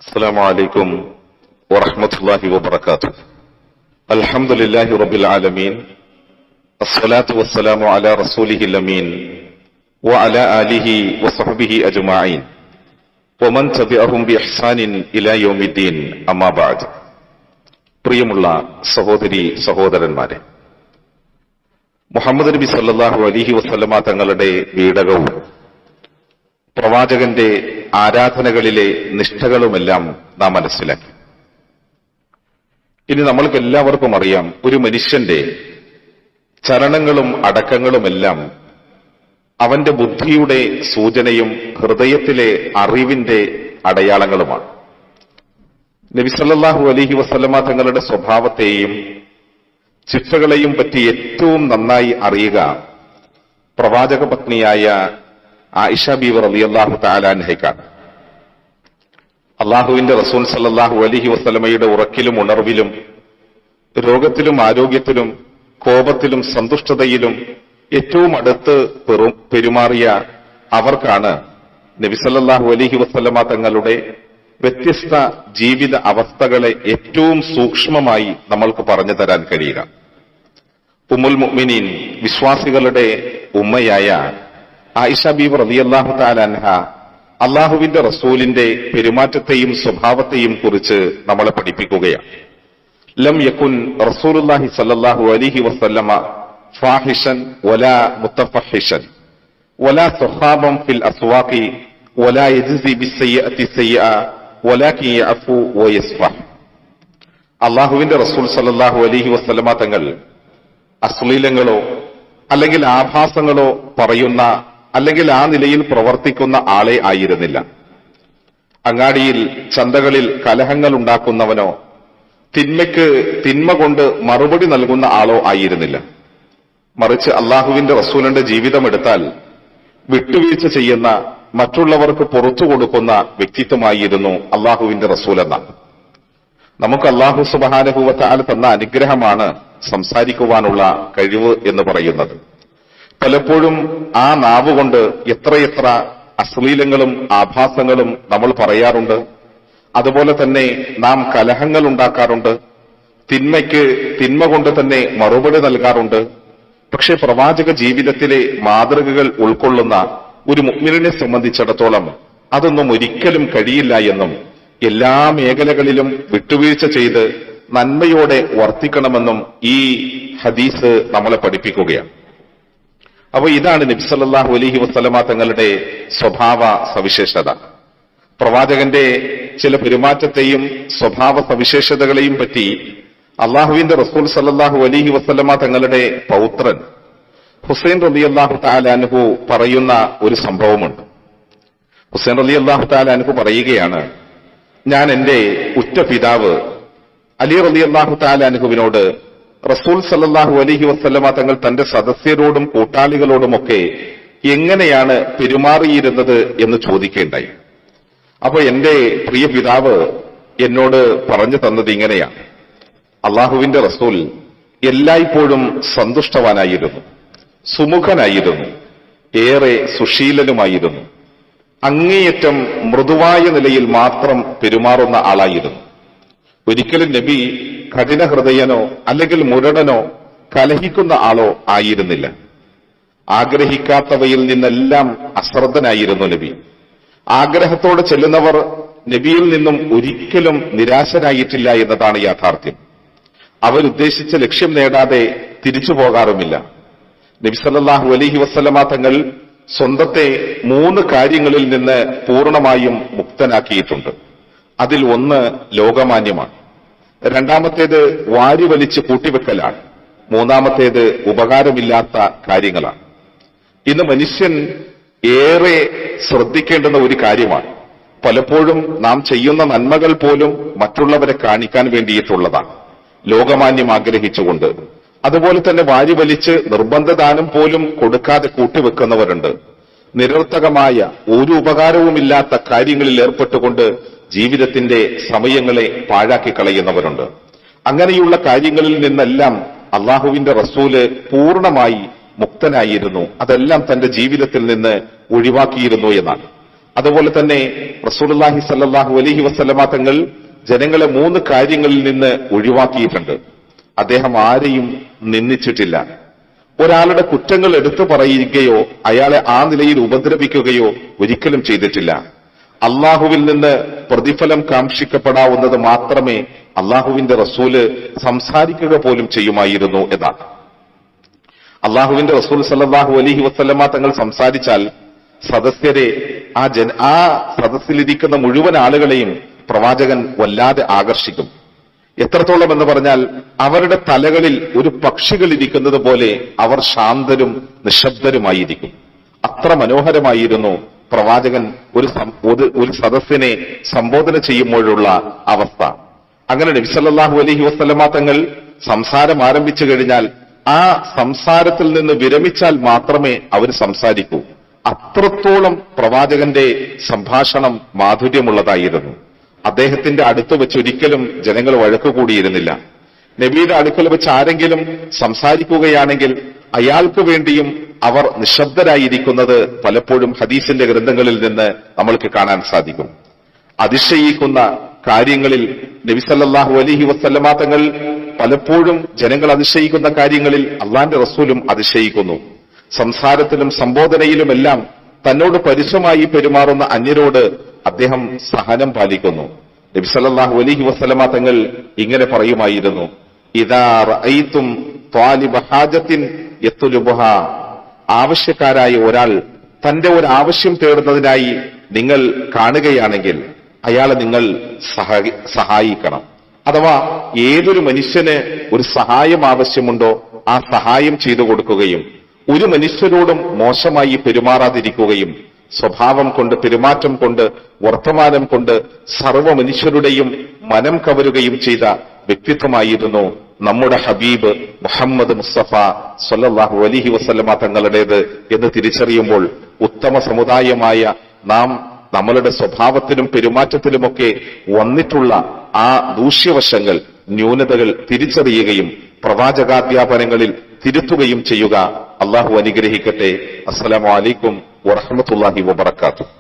السلام عليكم ورحمة الله وبركاته. الحمد لله رب العالمين، الصلاة والسلام على رسوله الأمين وعلى آله وصحبه أجمعين ومن تبعهم بإحسان إلى يوم الدين. أما بعد. പ്രിയമുള്ള സഹോദരി സഹോദരന്മാരെ, മുഹമ്മദ് നബി സല്ലല്ലാഹു അലൈഹി വസല്ലമ തങ്ങളുടെ വീടകവും പ്രവാചകന്റെ ആരാധനകളിലെ നിഷ്ഠകളുമെല്ലാം നാം മനസ്സിലാക്കി. ഇനി നമ്മൾക്ക് എല്ലാവർക്കും അറിയാം, ഒരു മനുഷ്യന്റെ ചലനങ്ങളും അടക്കങ്ങളുമെല്ലാം അവന്റെ ബുദ്ധിയുടെ സൂചനയും ഹൃദയത്തിലെ അറിവിന്റെ അടയാളങ്ങളുമാണ്. നബി സല്ലല്ലാഹു അലൈഹി വസല്ലമ തങ്ങളുടെ സ്വഭാവത്തെയും ചിട്ടകളെയും പറ്റി ഏറ്റവും നന്നായി അറിയുക പ്രവാചക പത്നിയായ ആയിഷ ബീവി റളിയല്ലാഹു തആല അൻഹയ്ക്കാണ്. അള്ളാഹുവിന്റെ റസൂൽ സല്ലല്ലാഹു അലൈഹി വസല്ലമയുടെ ഉറക്കിലും ഉണർവിലും രോഗത്തിലും ആരോഗ്യത്തിലും കോപത്തിലും സന്തുഷ്ടതയിലും ഏറ്റവും അടുത്ത് പെരുമാറിയ അവർക്കാണ് നബി സല്ലല്ലാഹു അലൈഹി വസല്ലമ തങ്ങളുടെ വ്യത്യസ്ത ജീവിത അവസ്ഥകളെ ഏറ്റവും സൂക്ഷ്മമായി നമ്മൾക്ക് പറഞ്ഞു തരാൻ കഴിയുക. ഉമ്മുൽ മുഅ്മിനീൻ, വിശ്വാസികളുടെ ഉമ്മയായ ആയിഷ ബീവി റളിയല്ലാഹു തആല അൻഹ അള്ളാഹുവിന്റെ റസൂലിന്റെ പെരുമാറ്റത്തെയും സ്വഭാവത്തെയും കുറിച്ച് നമ്മളെ പഠിപ്പിക്കുകയാണ്. ലം യകുൻ റസൂലുള്ളാഹി സ്വല്ലല്ലാഹു അലൈഹി വസല്ലമ ഫാഹിഷൻ വലാ മുതഫഹിഷൻ വലാ സുഹാബൻ ഫിൽ അസ്വാഖി വലാ യജ്സി ബിസ്സയ്യിഅതി സയ്യിഅ വലാകിൻ യഅഫു വയസ്ഫഹ്. അള്ളാഹുവിന്റെ റസൂൽ സല്ലല്ലാഹു അലൈഹി വസല്ലമ തങ്ങൾ അശ്ലീലങ്ങളോ അല്ലെങ്കിൽ ആഭാസങ്ങളോ പറയുന്ന അല്ലെങ്കിൽ ആ നിലയിൽ പ്രവർത്തിക്കുന്ന ആളെ ആയിരുന്നില്ല. അങ്ങാടിയിൽ ചന്തകളിൽ കലഹങ്ങൾ ഉണ്ടാക്കുന്നവനോ തിന്മയ്ക്ക് തിന്മ കൊണ്ട് മറുപടി നൽകുന്ന ആളോ ആയിരുന്നില്ല. മറിച്ച് അള്ളാഹുവിന്റെ റസൂലിന്റെ ജീവിതമെടുത്താൽ വിട്ടുവീഴ്ച ചെയ്യുന്ന, മറ്റുള്ളവർക്ക് പുറത്തു കൊടുക്കുന്ന വ്യക്തിത്വമായിരുന്നു അള്ളാഹുവിന്റെ റസൂൽ എന്നാണ്. നമുക്ക് അള്ളാഹു സുബ്ഹാനഹു വ തആല തന്ന അനുഗ്രഹമാണ് സംസാരിക്കുവാനുള്ള കഴിവ് എന്ന് പറയുന്നത്. പലപ്പോഴും ആ നാവുകൊണ്ട് എത്രയെത്ര അശ്ലീലങ്ങളും ആഭാസങ്ങളും നമ്മൾ പറയാറുണ്ട്. അതുപോലെ തന്നെ നാം കലഹങ്ങൾ ഉണ്ടാക്കാറുണ്ട്. തിന്മയ്ക്ക് തിന്മ കൊണ്ട് തന്നെ മറുപടി നൽകാറുണ്ട്. പക്ഷെ പ്രവാചക ജീവിതത്തിലെ മാതൃകകൾ ഉൾക്കൊള്ളുന്ന ഒരു മുഅ്മിനിനെ സംബന്ധിച്ചിടത്തോളം അതൊന്നും ഒരിക്കലും കഴിയില്ല എന്നും എല്ലാ മേഖലകളിലും വിട്ടുവീഴ്ച ചെയ്ത് നന്മയോടെ വർത്തിക്കണമെന്നും ഈ ഹദീസ് നമ്മളെ പഠിപ്പിക്കുകയാണ്. അപ്പോൾ ഇതാണ് നബി സല്ലല്ലാഹു അലൈഹി വസല്ലമ തങ്ങളുടെ സ്വഭാവ സവിശേഷത. പ്രവാചകന്റെ ചില പെരുമാറ്റത്തെയും സ്വഭാവ സവിശേഷതകളെയും പറ്റി അള്ളാഹുവിന്റെ റസൂൽ സല്ലല്ലാഹു അലൈഹി വസല്ലമ തങ്ങളുടെ പൗത്രൻ ഹുസൈൻ റളിയല്ലാഹു തആല അൻഹു പറയുന്ന ഒരു സംഭവമുണ്ട്. ഹുസൈൻ റളിയല്ലാഹു തആല അൻഹു പറയുകയാണ്, ഞാൻ എന്റെ ഉറ്റ പിതാവ് അലി റളിയല്ലാഹു തആല അൻഹുവിനോട് റസൂൽ സല്ലല്ലാഹു അലൈഹി വസല്ലമ തങ്ങൾ തന്റെ സദസ്യരോടും കൂട്ടാളികളോടുമൊക്കെ എങ്ങനെയാണ് പെരുമാറിയിരുന്നത് എന്ന് ചോദിക്കേണ്ടായി. അപ്പൊ എന്റെ പ്രിയ പിതാവ് എന്നോട് പറഞ്ഞു തന്നത് ഇങ്ങനെയാണ്: അള്ളാഹുവിന്റെ റസൂൽ എല്ലായ്പ്പോഴും സന്തുഷ്ടവാനായിരുന്നു, സുമുഖനായിരുന്നു, ഏറെ സുശീലനുമായിരുന്നു, അങ്ങേയറ്റം മൃദുവായ നിലയിൽ മാത്രം പെരുമാറുന്ന ആളായിരുന്നു. ഒരിക്കലും നബി കഠിന ഹൃദയനോ അല്ലെങ്കിൽ മുരടനോ കലഹിക്കുന്ന ആളോ ആയിരുന്നില്ല. ആഗ്രഹിക്കാത്തവയിൽ നിന്നെല്ലാം അശ്രദ്ധനായിരുന്നു നബി. ആഗ്രഹത്തോടെ ചെല്ലുന്നവർ നബിയിൽ നിന്നും ഒരിക്കലും നിരാശരായിട്ടില്ല എന്നതാണ് യാഥാർത്ഥ്യം. അവരുദ്ദേശിച്ച ലക്ഷ്യം നേടാതെ തിരിച്ചു പോകാറുമില്ല. നബി സല്ലല്ലാഹു അലൈഹി വസല്ലമ തങ്ങൾ സ്വന്തത്തെ 3 കാര്യങ്ങളിൽ നിന്ന് പൂർണ്ണമായും മുക്തനാക്കിയിട്ടുണ്ട്. അതിൽ ഒന്ന് ലോകമാന്യമാണ്, രണ്ടാമത്തേത് വാരി വലിച്ച് കൂട്ടിവെക്കലാണ്, മൂന്നാമത്തേത് ഉപകാരമില്ലാത്ത കാര്യങ്ങളാണ്. ഇന്ന് മനുഷ്യൻ ഏറെ ശ്രദ്ധിക്കേണ്ടുന്ന ഒരു കാര്യമാണ്. പലപ്പോഴും നാം ചെയ്യുന്ന നന്മകൾ പോലും മറ്റുള്ളവരെ കാണിക്കാൻ വേണ്ടിയിട്ടുള്ളതാണ്, ലോകമാന്യം ആഗ്രഹിച്ചുകൊണ്ട്. അതുപോലെ തന്നെ വാരി വലിച്ച് നിർബന്ധദാനം പോലും കൊടുക്കാതെ കൂട്ടിവെക്കുന്നവരുണ്ട്. നിരർത്ഥകമായ ഒരു ഉപകാരവുമില്ലാത്ത കാര്യങ്ങളിൽ ഏർപ്പെട്ടുകൊണ്ട് ജീവിതത്തിന്റെ സമയങ്ങളെ പാഴാക്കി കളയുന്നവരുണ്ട്. അങ്ങനെയുള്ള കാര്യങ്ങളിൽ നിന്നെല്ലാം അള്ളാഹുവിന്റെ റസൂല് പൂർണ്ണമായി മുക്തനായിരുന്നു. അതെല്ലാം തന്റെ ജീവിതത്തിൽ നിന്ന് ഒഴിവാക്കിയിരുന്നു എന്നാണ്. അതുപോലെ തന്നെ റസൂലുള്ളാഹി സ്വല്ലല്ലാഹു അലൈഹി വസല്ലമ തങ്ങൾ ജനങ്ങളെ 3 കാര്യങ്ങളിൽ നിന്ന് ഒഴിവാക്കിയിട്ടുണ്ട്. അദ്ദേഹം ആരെയും നിന്ദിച്ചിട്ടില്ല. ഒരാളുടെ കുറ്റങ്ങൾ എടുത്തു പറയുകയോ അയാളെ ആ നിലയിൽ ഉപദ്രവിക്കുകയോ ഒരിക്കലും ചെയ്തിട്ടില്ല. അള്ളാഹുവിൽ നിന്ന് പ്രതിഫലം കാക്ഷിക്കപ്പെടാവുന്നത് മാത്രമേ അള്ളാഹുവിന്റെ റസൂല് സംസാരിക്കുക പോലും ചെയ്യുമായിരുന്നു എന്നാണ്. അള്ളാഹുവിന്റെ റസൂൽ സല്ലല്ലാഹു അലൈഹി വസല്ലമ തങ്ങൾ സംസാരിച്ചാൽ സദസ്യരെ ആ സദസ്സിലിരിക്കുന്ന മുഴുവൻ ആളുകളെയും പ്രവാചകൻ വല്ലാതെ ആകർഷിക്കും. എത്രത്തോളം എന്ന് പറഞ്ഞാൽ അവരുടെ തലകളിൽ ഒരു പക്ഷികൾ ഇരിക്കുന്നത് പോലെ അവർ ശാന്തരും നിശബ്ദരുമായിരിക്കും. അത്ര മനോഹരമായിരുന്നു പ്രവാചകൻ ഒരു സദസ്സിനെ സംബോധന ചെയ്യുമ്പോഴുള്ള അവസ്ഥ. അങ്ങനെ നബി സല്ലല്ലാഹു അലൈഹി വസല്ലമ തങ്ങൾ സംസാരം ആരംഭിച്ചു കഴിഞ്ഞാൽ ആ സംസാരത്തിൽ നിന്ന് വിരമിച്ചാൽ മാത്രമേ അവർ സംസാരിക്കൂ. അത്രത്തോളം പ്രവാചകന്റെ സംഭാഷണം മാധുര്യമുള്ളതായിരുന്നു. അദ്ദേഹത്തിന്റെ അടുത്ത് വെച്ച് ഒരിക്കലും ജനങ്ങൾ വഴക്ക് കൂടിയിരുന്നില്ല. നബിയുടെ അടുക്കൽ വെച്ച് ആരെങ്കിലും സംസാരിക്കുകയാണെങ്കിൽ അയാൾക്ക് വേണ്ടിയും അവർ നിശബ്ദരായിരിക്കുന്നത് പലപ്പോഴും ഹദീസിന്റെ ഗ്രന്ഥങ്ങളിൽ നിന്ന് നമ്മൾക്ക് കാണാൻ സാധിക്കും. അതിശയിക്കുന്ന കാര്യങ്ങളിൽ നബി സല്ലല്ലാഹു അലൈഹി വസല്ലമ തങ്ങൾ പലപ്പോഴും ജനങ്ങൾ അതിശയിക്കുന്ന കാര്യങ്ങളിൽ അള്ളാന്റെ റസൂലും അതിശയിക്കുന്നു. സംസാരത്തിലും സംബോധനയിലുമെല്ലാം തന്നോട് പരുഷമായി പെരുമാറുന്ന അന്യരോട് അദ്ദേഹം സഹനം പാലിക്കുന്നു. നബി സല്ലല്ലാഹു അലൈഹി വസല്ലമ തങ്ങൾ ഇങ്ങനെ പറയുമായിരുന്നു, ഇദാ റഅയ്തും ത്വാലിബ ഹാജത്തിൻ യത്ലുബുഹാ, ആവശ്യക്കാരായ ഒരാൾ തന്റെ ഒരു ആവശ്യം തേടുന്നതിനായി നിങ്ങൾ കാണുകയാണെങ്കിൽ അയാളെ നിങ്ങൾ സഹായിക്കണം. അഥവാ ഏതൊരു മനുഷ്യന് ഒരു സഹായം ആവശ്യമുണ്ടോ ആ സഹായം ചെയ്തു കൊടുക്കുകയും ഒരു മനുഷ്യരോടും മോശമായി പെരുമാറാതിരിക്കുകയും സ്വഭാവം കൊണ്ട്, പെരുമാറ്റം കൊണ്ട്, വർത്തമാനം കൊണ്ട് സർവ്വ മനുഷ്യരുടെയും മനം കവരുകയും ചെയ്ത വ്യക്തിത്വമായിരുന്നു നമ്മുടെ ഹബീബ് മുഹമ്മദ് മുസ്തഫ സ്വല്ലല്ലാഹു അലൈഹി വസല്ലമ തങ്ങളുടേത് എന്ന് തിരിച്ചറിയുമ്പോൾ ഉത്തമ സമുദായമായ നാം നമ്മളുടെ സ്വഭാവത്തിലും പെരുമാറ്റത്തിലുമൊക്കെ വന്നിട്ടുള്ള ആ ദൂഷ്യവശങ്ങൾ, ന്യൂനതകൾ തിരിച്ചറിയുകയും പ്രവാചകാധ്യാപനങ്ങളിൽ തിരുത്തുകയും ചെയ്യുക. അള്ളാഹു അനുഗ്രഹിക്കട്ടെ. അസ്സലാമു അലൈക്കും വറഹ്മത്തുള്ളാഹി വബറകാതുഹു.